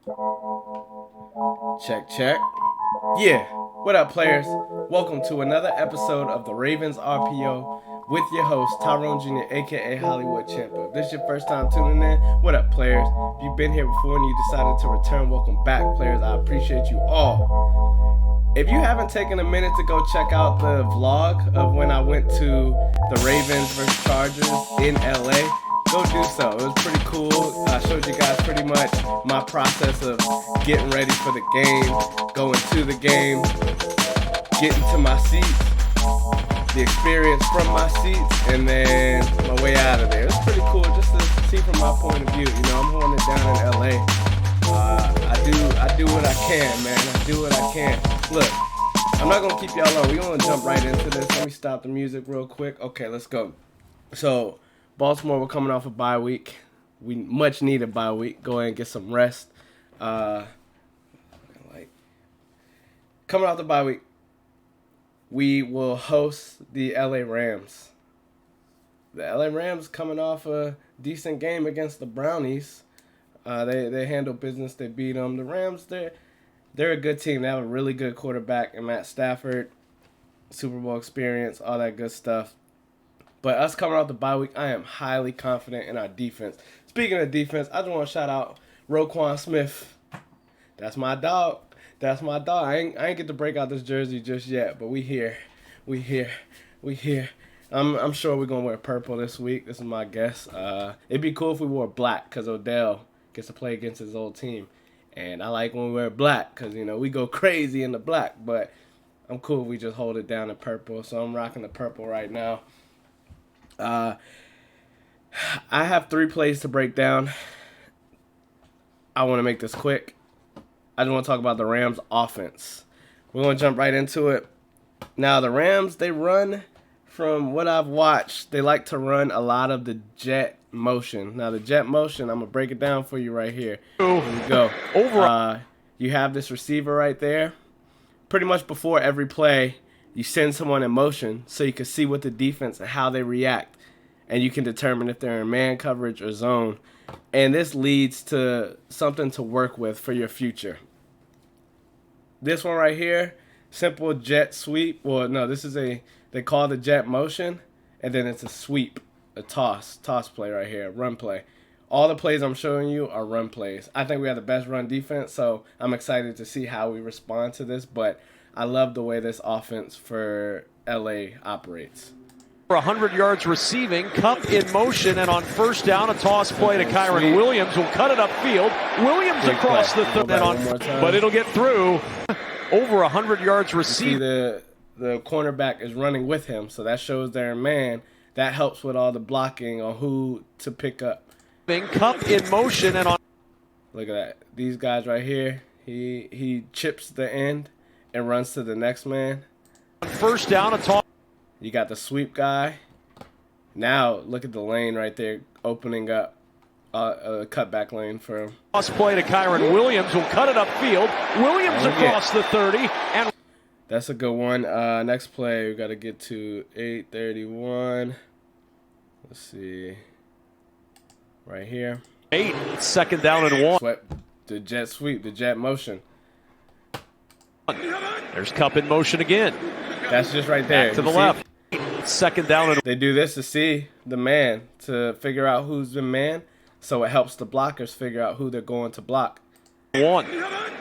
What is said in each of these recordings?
Check, check. Yeah, what up, players? Welcome to another episode of the Ravens RPO with your host, Tyrone Jr., aka Hollywood Champa. If this is your first time tuning in, what up, players? If you've been here before and you decided to return, welcome back, players. I appreciate you all. If you haven't taken a minute to go check out the vlog of when I went to the Ravens vs. Chargers in LA, go do so. It was pretty cool. I showed you guys pretty much my process of getting ready for the game, going to the game, getting to my seats, the experience from my seats, and then my way out of there. It's pretty cool just to see from my point of view. You know, I'm holding it down in LA. I do what I can, man. I do what I can. Look, I'm not gonna keep y'all long. We're gonna jump right into this. Let me stop the music real quick. Okay, let's go. So, Baltimore, we're coming off a bye week. We much needed bye week. Go ahead and get some rest. Coming off the bye week, we will host the LA Rams. The LA Rams coming off a decent game against the Brownies. They handle business. They beat them. The Rams, they're a good team. They have a really good quarterback in Matt Stafford, Super Bowl experience, all that good stuff. But us coming off the bye week, I am highly confident in our defense. Speaking of defense, I just want to shout out Roquan Smith. That's my dog. That's my dog. I ain't get to break out this jersey just yet, but we here. I'm sure we're gonna wear purple this week. This is my guess. It'd be cool if we wore black because Odell gets to play against his old team, and I like when we wear black because we go crazy in the black. But I'm cool if we just hold it down in purple. So I'm rocking the purple right now. I have 3 plays to break down. I want to make this quick. I just want to talk about the Rams offense. We're going to jump right into it. Now, the Rams, they run, from what I've watched, they like to run a lot of the jet motion. Now, the jet motion, I'm going to break it down for you right here. Here we go. You have this receiver right there. Pretty much before every play, you send someone in motion so you can see what the defense and how they react. And you can determine if they're in man coverage or zone. And this leads to something to work with for your future. This one right here, simple jet sweep. Well, no, they call the jet motion. And then it's a sweep, a toss play right here, run play. All the plays I'm showing you are run plays. I think we have the best run defense, so I'm excited to see how we respond to this. But I love the way this offense for LA operates. 100 yards receiving, Cup in motion, and on first down, a toss play to Kyron Williams will cut it upfield. Williams across the 30, but it'll get through. Over 100 yards receiving. The cornerback is running with him, so that shows they're in man. That helps with all the blocking on who to pick up. Cup in motion, and on. Look at that. These guys right here. He chips the end and runs to the next man. First down, a toss. You got the sweep guy. Now, look at the lane right there opening up a cutback lane for him. Toss play to Kyron Williams will cut it upfield. Williams across the 30. And that's a good one. Next play, we got to get to 8:31. Let's see. Right here. 8, second down and 1. Swept the jet sweep, the jet motion. There's Cup in motion again. That's just right there. Back to the left. Second down and they do this to see the man, to figure out who's the man, so it helps the blockers figure out who they're going to block. 1.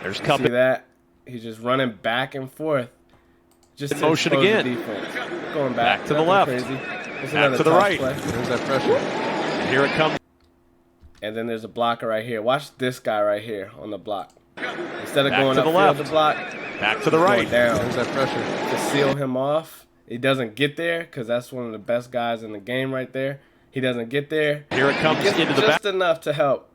There's Cup. See that? He's just running back and forth. Just in motion again. Going back to the left. Crazy. Back to the right. There's that pressure. Here it comes. And then there's a blocker right here. Watch this guy right here on the block. Instead of back going to up the left, the block, back to the right. Down. There's that pressure to seal him off. He doesn't get there because that's one of the best guys in the game right there. He doesn't get there. Here it comes into the back. Just enough to help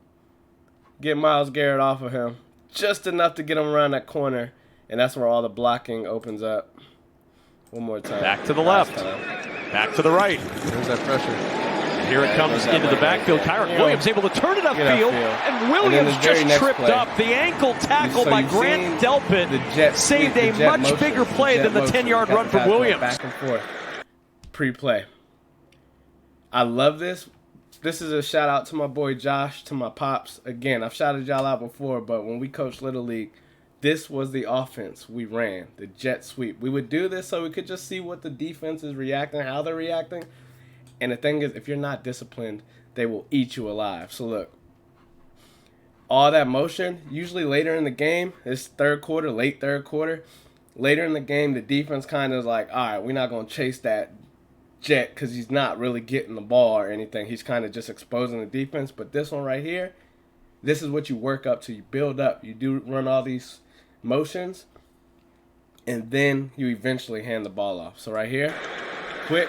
get Myles Garrett off of him. Just enough to get him around that corner. And that's where all the blocking opens up. One more time. Back to the left. Back to the right. There's that pressure. Here it comes into the backfield. Kyron Williams able to turn it upfield, and Williams just tripped up. The ankle tackle by Grant Delpit saved a much bigger play than the 10-yard run from Williams. Back and forth. Pre-play. I love this this is a shout out to my boy Josh, to my pops. Again, I've shouted y'all out before, but when we coached Little League, this was the offense we ran, the jet sweep. We would do this so we could just see what the defense is reacting, how they're reacting. And the thing is, if you're not disciplined, they will eat you alive. So look, all that motion, usually later in the game, it's third quarter, late third quarter. Later in the game, the defense kind of is like, all right, we're not going to chase that jet because he's not really getting the ball or anything. He's kind of just exposing the defense. But this one right here, this is what you work up to. You build up. You do run all these motions, and then you eventually hand the ball off. So right here, quick.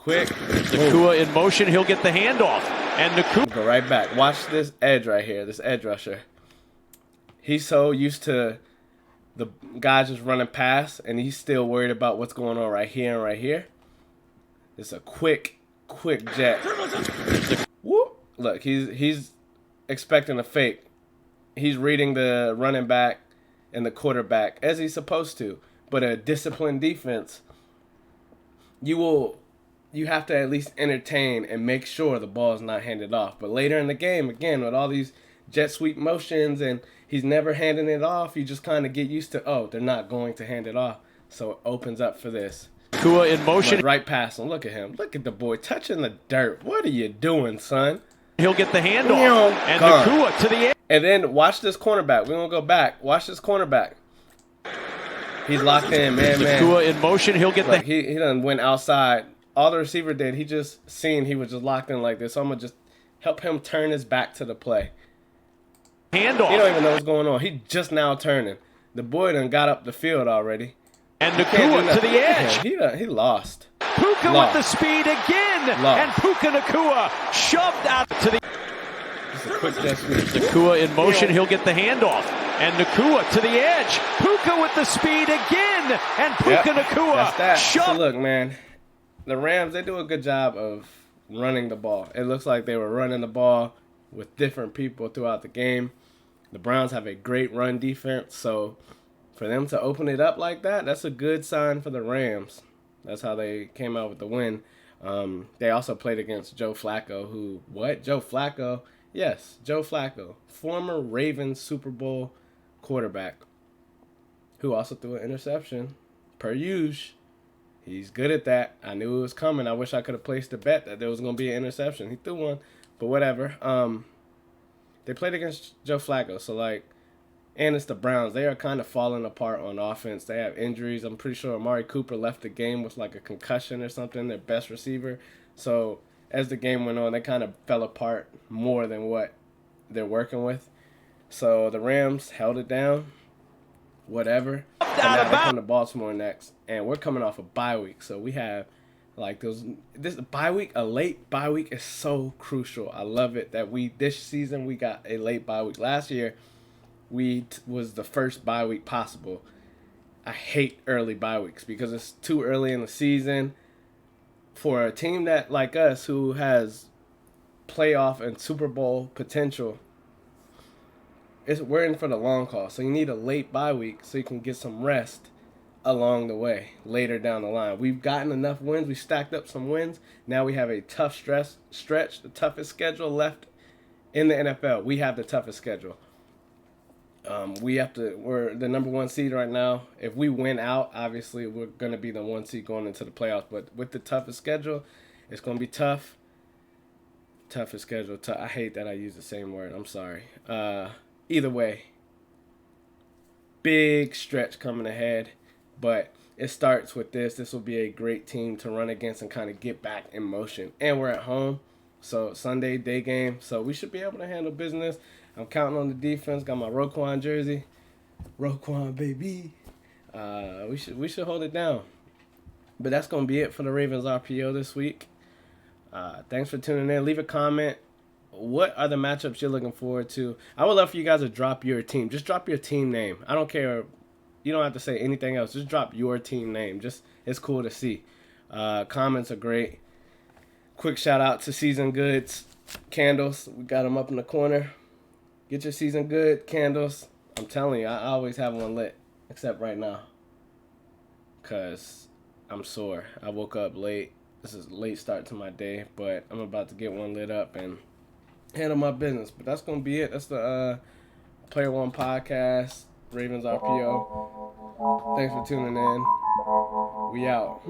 Nakua in motion. He'll get the handoff. And Nakua. Go right back. Watch this edge right here, this edge rusher. He's so used to the guys just running past, and he's still worried about what's going on right here and right here. It's a quick jet. Whoop. Look, he's expecting a fake. He's reading the running back and the quarterback as he's supposed to. But a disciplined defense, you have to at least entertain and make sure the ball is not handed off. But later in the game, again, with all these jet sweep motions and he's never handing it off, you just kind of get used to, oh, they're not going to hand it off. So it opens up for this. Nakua in motion. But right past him. Look at him. Look at the boy touching the dirt. What are you doing, son? He'll get the handoff. And Nakua to the end. And then watch this cornerback. We're going to go back. Watch this cornerback. He's locked in, man. Nakua in motion. He'll get the... He done went outside. All the receiver did, he just seen he was just locked in like this. So I'm going to just help him turn his back to the play. Handoff. He don't even know what's going on. He just now turning. The boy done got up the field already. And Nakua to the edge. He lost. Puka with the speed again. And Puka Nakua shoved out to the... Just a quick jet sweep. Nakua in motion. He'll get the handoff. And Nakua to the edge. Puka with the speed again. And Puka Nakua that's that. shoved... So look, man. The Rams, they do a good job of running the ball. It looks like they were running the ball with different people throughout the game. The Browns have a great run defense, so for them to open it up like that, that's a good sign for the Rams. That's how they came out with the win. They also played against Joe Flacco, who, what? Joe Flacco? Yes, Joe Flacco, former Ravens Super Bowl quarterback, who also threw an interception, per usual. He's good at that. I knew it was coming. I wish I could have placed a bet that there was going to be an interception. He threw one, but whatever. They played against Joe Flacco, so and it's the Browns. They are kind of falling apart on offense. They have injuries. I'm pretty sure Amari Cooper left the game with like a concussion or something, their best receiver. So as the game went on, they kind of fell apart more than what they're working with. So the Rams held it down. Whatever. And now they come to Baltimore next, and we're coming off a bye week, so we have this bye week. A late bye week is so crucial. I love it that this season we got a late bye week. Last year was the first bye week possible. I hate early bye weeks because it's too early in the season for a team that like us who has playoff and Super Bowl potential. We're in for the long haul, so you need a late bye week so you can get some rest along the way, later down the line. We've gotten enough wins. We stacked up some wins. Now we have a tough stretch, the toughest schedule left in the NFL. We have the toughest schedule. We're the number 1 seed right now. If we win out, obviously we're going to be the 1 seed going into the playoffs. But with the toughest schedule, it's going to be tough. Toughest schedule. I hate that I use the same word. I'm sorry. Either way, big stretch coming ahead, but it starts with this. This will be a great team to run against and kind of get back in motion. And we're at home, so Sunday day game, so we should be able to handle business. I'm counting on the defense. Got my Roquan jersey. Roquan, baby. We should hold it down. But that's going to be it for the Ravens RPO this week. Thanks for tuning in. Leave a comment. What are the matchups you're looking forward to? I would love for you guys to drop your team. Just drop your team name. I don't care. You don't have to say anything else. Just drop your team name. It's cool to see. Comments are great. Quick shout out to Season Goods candles. We got them up in the corner. Get your Season Good candles. I'm telling you, I always have one lit, except right now, because I'm sore. I woke up late. This is a late start to my day, but I'm about to get one lit up and handle my business. But that's going to be it. That's the Player One podcast, Ravens RPO. Thanks for tuning in. We out.